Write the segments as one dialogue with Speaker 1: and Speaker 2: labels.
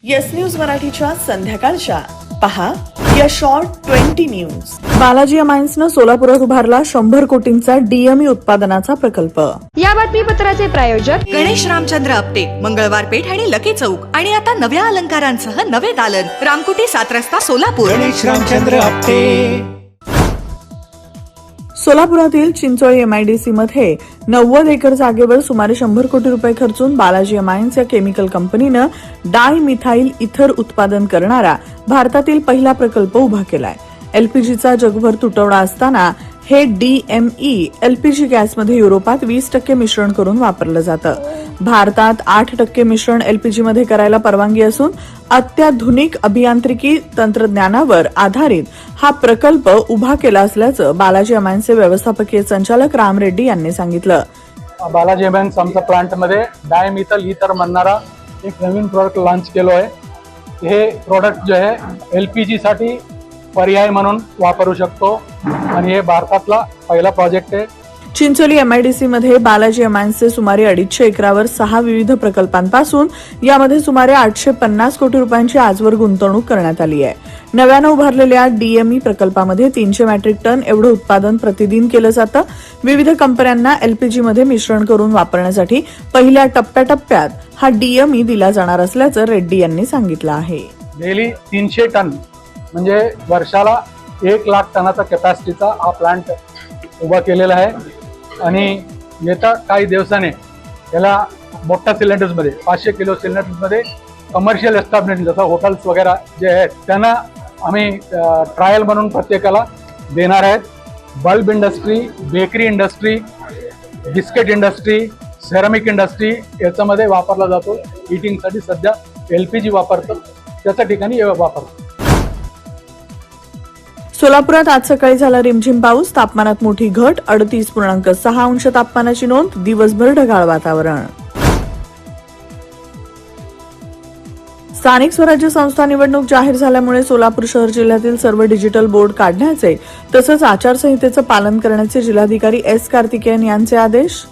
Speaker 1: Yes news मराठीच्या संध्याकाळच्या पहा या शॉर्ट 20 न्यूज. बालाजी अमाइन्सनं सोलापुरात उभारला 100 कोटींचा डीएमई उत्पादनाचा प्रकल्प.
Speaker 2: या बातमीपत्राचे प्रायोजक
Speaker 3: गणेश रामचंद्र आपटे, मंगळवार पेठ आणि लकी चौक. आणि आता नव्या अलंकारांसह नवे दालन, रामकुटी 7 रस्ता सोलापूर.
Speaker 4: गणेश रामचंद्र आपटे.
Speaker 1: सोलापुरातील चिंचोळी एमआयडीसी मध्ये 90 एकर जागेवर सुमारे 100 कोटी रुपये खर्चून बालाजी अमाइन्स या केमिकल कंपनीनं डाय मिथाइल इथर उत्पादन करणारा भारतातील पहिला प्रकल्प उभा केलाय. एलपीजीचा जगभर तुटवडा असताना हे डीएमई एलपीजी गॅसमध्ये युरोपात 20% मिश्रण करून वापरलं जातं. भारतात 8% मिश्रण एलपीजी मध्ये करायला परवानगी असून अत्याधुनिक अभियांत्रिकी तंत्रज्ञानावर आधारित हा प्रकल्प उभा केला असल्याचं बालाजी अमाइन्सचे व्यवस्थापकीय संचालक राम रेड्डी यांनी सांगितलं.
Speaker 5: बालाजी अमाइन्स आमच्या प्लांटमध्ये डायमिथल इथर म्हणणारा एक नवीन प्रोडक्ट लॉन्च केलो आहे. हे प्रोडक्ट जे आहे एलपीजी साठी पर्याय म्हणून वापरू शकतो आणि हे भारतातला पहिला प्रोजेक्ट आहे.
Speaker 1: चिंचोली एमआयडीसी मध्ये बालाजी अमाइन्सचे सुमारे 250 एकरावर 6 विविध प्रकल्पांपासून यामध्ये सुमारे 850 कोटी रुपयांची आजवर गुंतवणूक करण्यात आली आहे. नव्यानं उभारलेल्या डीएमई प्रकल्पामध्ये 300 मेट्रिक टन एवढं उत्पादन प्रतिदिन केलं जातं. विविध कंपन्यांना एलपीजी मध्ये मिश्रण करून वापरण्यासाठी पहिल्या टप्प्याटप्प्यात हा डीएमई दिला जाणार असल्याचं रेड्डी यांनी सांगितलं आहे.
Speaker 5: डेली 300 टन म्हणजे वर्षाला 1 लाख टनाचा कॅपॅसिटीचा हा प्लांट उभा केलेला आहे. आणि येत्या काही दिवसाने याला मोठ्या सिलेंडर्समध्ये 500 किलो सिलेंडर्समध्ये कमर्शियल एस्टॅब्लिशमेंट जसं हॉटेल्स वगैरे जे आहेत त्यांना आम्ही ट्रायल म्हणून प्रत्येकाला देणार आहेत. Bulb industry, bakery industry, biscuit industry, ceramic industry याच्यामध्ये वापरला जातो. हिटिंगसाठी सध्या एलपीजी वापरतात, त्याच्या ठिकाणी वापरतात.
Speaker 1: सोलापुरात आज सकाळी झाला रिमझिम पाऊस. तापमानात मोठी घट, 38.6 अंश तापमानाची नोंद. दिवसभर ढगाळ वातावरण. स्थानिक स्वराज्य संस्था निवडणूक जाहीर झाल्यामुळे सोलापूर शहर जिल्ह्यातील सर्व डिजिटल बोर्ड काढण्याचे तसंच आचारसंहितेचं पालन करण्याचे जिल्हाधिकारी एस कार्तिकेयन यांचे आदेश.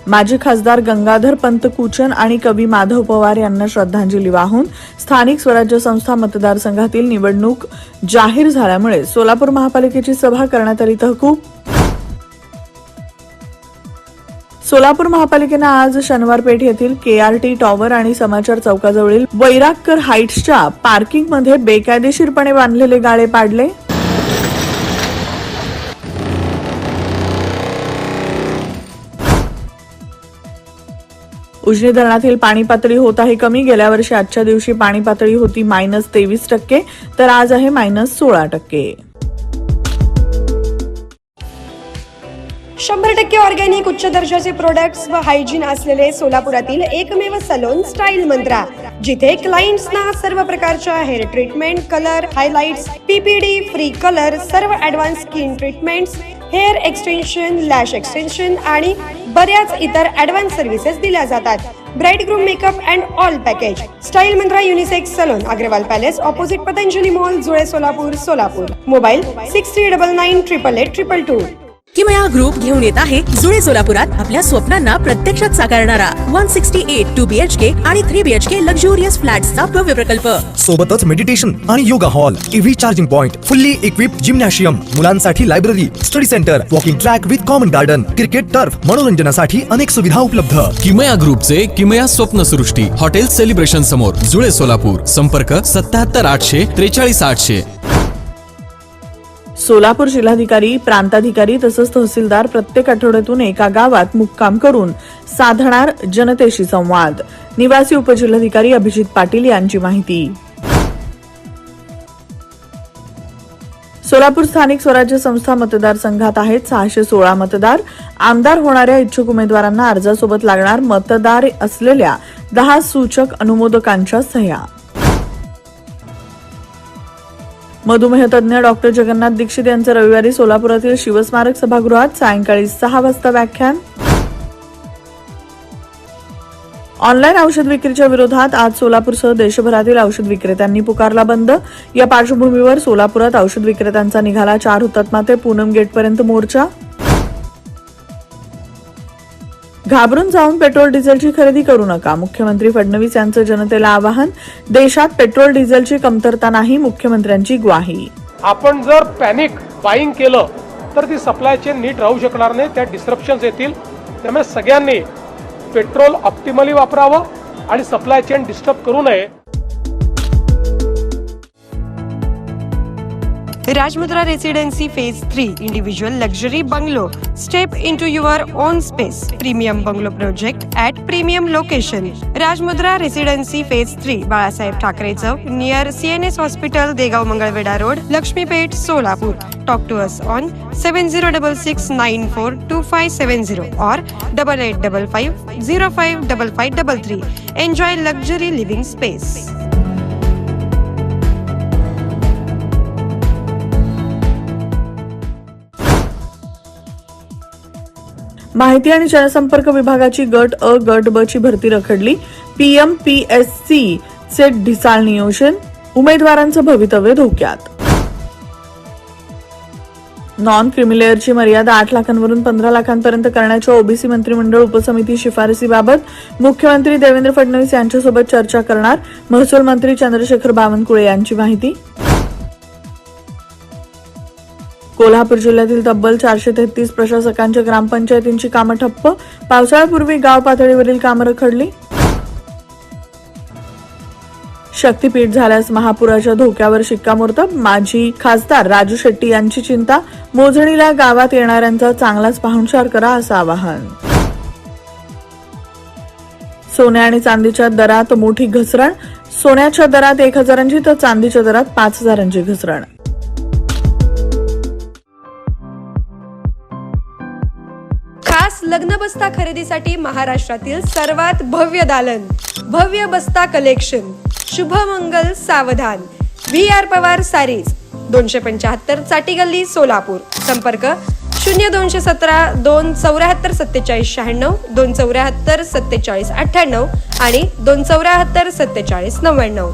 Speaker 1: माजी खासदार गंगाधर पंत कुचन आणि कवी माधव पवार यांना श्रद्धांजली वाहून स्थानिक स्वराज्य संस्था मतदारसंघातील निवडणूक जाहीर झाल्यामुळे सोलापूर महापालिकेची सभा करण्यात आली. तहकूब. सोलापूर महापालिकेनं आज शनिवार पेठ येथील केआरटी टॉवर आणि समाचार चौकाजवळील वैरागकर हाईट्सच्या पार्किंगमध्ये बेकायदेशीरपणे बांधलेले गाळे पाडले. उजनी धरणातील पाणी पातळी होत आहे कमी. गेल्या वर्षी आजच्या दिवशी पाणी पातळी होती -23%, तर आज आहे -16%.
Speaker 2: 100% ऑर्गॅनिक उच्च दर्जाचे प्रोडक्ट्स व हायजीन असलेले सोलापुरातील एकमेव सलून स्टाईल मंत्रा, जिथे क्लायंट्सना सर्व प्रकारच्या hair treatment, colour, highlights, PPD, free colour, सर्व advance skin treatments, hair extension, lash extension आणि बऱ्याच इतर ऍडव्हान्स सर्व्हिसेस दिल्या जातात. Bride groom makeup and all package. Style Mantra unisex salon, Agarwal palace, opposite Patanjali mall, Jule Solapur, Solapur. Mobile 6399888822.
Speaker 6: किमया ग्रुप घेऊन येत आहे जुळे सोलापुरात आपल्या स्वप्नांना प्रत्यक्षात साकारणारा 168 2 BHK आणि 3 BHK लक्झुरियस फ्लॅट्सचा भव्य प्रकल्प.
Speaker 4: सोबतच मेडिटेशन आणि yoga hall, EV charging point, fully equipped gymnasium, मुलांसाठी library, study centre, walking track with common garden, cricket turf, मनोरंजनासाठी अनेक सुविधा उपलब्ध.
Speaker 7: किमया ग्रुपचे किमया स्वप्नसृष्टी हॉटेल सेलिब्रेशन समोर, जुळे सोलापूर. संपर्क 77 800 43 800.
Speaker 1: सोलापूर जिल्हाधिकारी, प्रांताधिकारी तसंच तहसीलदार प्रत्येक आठवड्यातून एका गावात मुक्काम करून साधणार जनतेशी संवाद. निवासी उपजिल्हाधिकारी अभिजित पाटील यांची माहिती. सोलापूर स्थानिक स्वराज्य संस्था मतदारसंघात आहेत 616 मतदार. आमदार होणाऱ्या इच्छुक उमेदवारांना अर्जासोबत लागणार मतदार असलेल्या 10 सूचक अनुमोदकांच्या सह्या. मधुमेह तज्ञ डॉक्टर जगन्नाथ दीक्षित यांचं रविवारी सोलापुरातील शिवस्मारक सभागृहात सायंकाळी 6 वाजता व्याख्यान. ऑनलाईन औषध विक्रीच्या विरोधात आज सोलापूरसह देशभरातील औषध विक्रेत्यांनी पुकारला बंद. या पार्श्वभूमीवर सोलापुरात औषध विक्रेत्यांचा निघाला 4 हुतात्मा ते पूनम गेटपर्यंत मोर्चा. घाबरून जाऊन पेट्रोल डिझेलची खरेदी करू नका. मुख्यमंत्री फडणवीस यांचं जनतेला आवाहन. देशात पेट्रोल डिझेलची कमतरता नाही, मुख्यमंत्र्यांची ग्वाही.
Speaker 8: आपण जर पॅनिक बाईंग केलं तर ती सप्लाय चेन नीट राहू शकणार नाही, त्या डिस्ट्रप्शन्स येतील. त्यामुळे सगळ्यांनी पेट्रोल ऑप्टिमली वापरावं आणि सप्लाय चेन डिस्टर्ब करू नये.
Speaker 2: Rajmudra Residency Phase 3 Individual Luxury Bungalow. Step into your own space. Premium Bungalow Project at Premium Location. Rajmudra Residency Phase 3 Balasaheb Thackeray chowk near CNS Hospital, Degaon Mangalvedha road, Laxmipeth, Solapur. Talk to us on 7066942570 or 8855055533. Enjoy luxury living space.
Speaker 1: माहिती आणि जनसंपर्क विभागाची गट अ गट ब ची भरती रखडली. PMPSC चे ढिसाळ नियोजन, उमेदवारांचं भवितव्य धोक्यात. नॉन क्रिमिलेअरची मर्यादा 8 लाखांवरून 15 लाखांपर्यंत करण्याच्या ओबीसी मंत्रिमंडळ उपसमिती शिफारसीबाबत मुख्यमंत्री देवेंद्र फडणवीस यांच्यासोबत चर्चा करणार. महसूल मंत्री चंद्रशेखर बावनकुळे यांची माहिती. कोल्हापूर जिल्ह्यातील तब्बल 433 प्रशासकांच्या ग्रामपंचायतींची कामं ठप्प. पावसाळ्यापूर्वी गाव पातळीवरील कामं रखडली. शक्तीपीठ झाल्यास महापुराच्या धोक्यावर शिक्कामोर्तब. माजी खासदार राजू शेट्टी यांची चिंता. मोजणीला गावात येणाऱ्यांचा चांगलाच पाहुणचार करा असं आवाहन. सोन्या आणि चांदीच्या दरात मोठी घसरण. सोन्याच्या दरात 1,000ची तर चांदीच्या दरात 5,000ची घसरण.
Speaker 2: खास लग्न बस्ता खरेदीसाठी महाराष्ट्रातील सर्वात भव्य दालन, भव्य बस्ता कलेक्शन, शुभमंगल सावधान, VR पवार सारीज, 275 चाटी गल्ली, सोलापूर. संपर्क 0217 274 47 96, 274 47 98 आणि 274 47 99.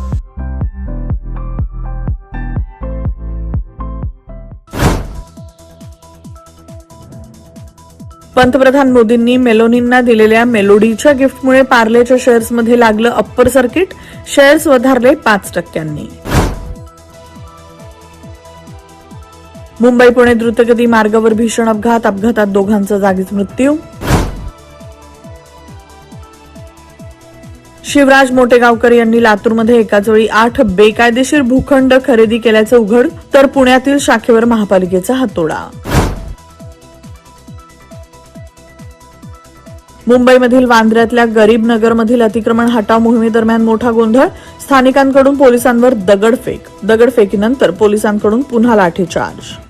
Speaker 1: पंतप्रधान मोदींनी मेलोनींना दिलेल्या मेलोडीच्या गिफ्टमुळे पार्लेच्या शेअर्समध्ये लागलं अप्पर सर्किट. शेअर्स वधारले 5%. मुंबई पुणे द्रुतगती मार्गावर भीषण अपघात. अपघातात दोघांचा जागीच मृत्यू. शिवराज मोटेगावकर यांनी लातूरमध्ये एकाच वेळी 8 बेकायदेशीर भूखंड खरेदी केल्याचं उघड. तर पुण्यातील शाखेवर महापालिकेचा हातोडा. मुंबईमधील वांद्र्यातल्या गरीब नगरमधील अतिक्रमण हटाव मोहिमेदरम्यान मोठा गोंधळ. स्थानिकांकडून पोलिसांवर दगडफेकीनंतर पोलिसांकडून पुन्हा लाठीचार्ज.